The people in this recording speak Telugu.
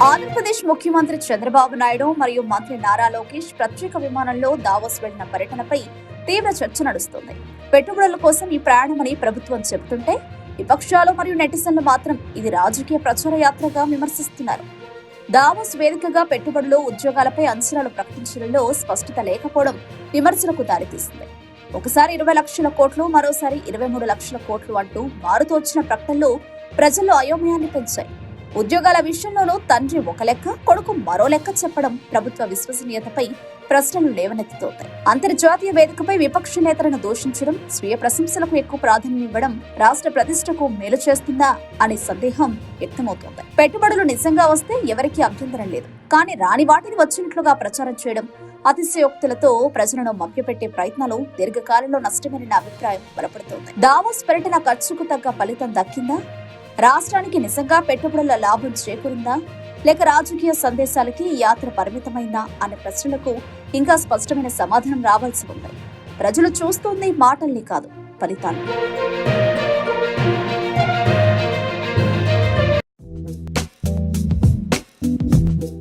ఆంధ్రప్రదేశ్ ముఖ్యమంత్రి చంద్రబాబు నాయుడు మరియు మంత్రి నారా లోకేష్ ప్రత్యేక విమానంలో దావోస్ వెళ్లిన పర్యటనపై తీవ్ర చర్చ నడుస్తోంది. పెట్టుబడుల కోసం ఈ ప్రయాణమని ప్రభుత్వం చెబుతుంటే విపక్షాలు మరియు నెటిజన్లు మాత్రం ఇది రాజకీయ ప్రచార యాత్రగా విమర్శిస్తున్నారు. దావోస్ వేదికగా పెట్టుబడులు, ఉద్యోగాలపై అంచనాలు ప్రకటించడంలో స్పష్టత లేకపోవడం విమర్శలకు దారితీసింది. ఒకసారి 20 లక్షల కోట్లు, మరోసారి 23 లక్షల కోట్లు అంటూ మారుతూ వచ్చిన ప్రకటనలు ప్రజల్లో అయోమయాన్ని పెంచాయి. ఉద్యోగాల విషయంలోనూ తండ్రి ఒక లెక్క, కొడుకు మరో లెక్క చెప్పడం ప్రభుత్వ విశ్వసనీయతపై ప్రశ్నలు లేవనెత్తుతోంది. అంతర్జాతీయ వేదికపై విపక్ష నేతలను దూషించడం, స్వీయ ప్రశంసలకు ఎక్కువ ప్రాధాన్యం ఇవ్వడం రాష్ట్ర ప్రతిష్టకు మేలు చేస్తుందా అనే సందేహం వ్యక్తమవుతోంది. పెట్టుబడులు నిజంగా వస్తే ఎవరికీ అభ్యంతరం లేదు. కానీ రాని వాటిని వచ్చినట్లుగా ప్రచారం చేయడం, అతిశయోక్తులతో ప్రజలను మభ్యపెట్టే ప్రయత్నాలు దీర్ఘకాలంలో నష్టమేనన్న అభిప్రాయం బలపడుతోంది. దావోస్ పర్యటన ఖర్చుకు తగ్గ ఫలితం దక్కిందా? రాష్ట్రానికి నిజంగా పెట్టుబడుల లాభం చేకూరిందా, లేక రాజకీయ సందేశాలకి ఈ యాత్ర పరిమితమైందా అనే ప్రశ్నలకు ఇంకా స్పష్టమైన సమాధానం రావాల్సి ఉంది. ప్రజలు చూస్తోంది మాటల్ని కాదు, ఫలితాలు.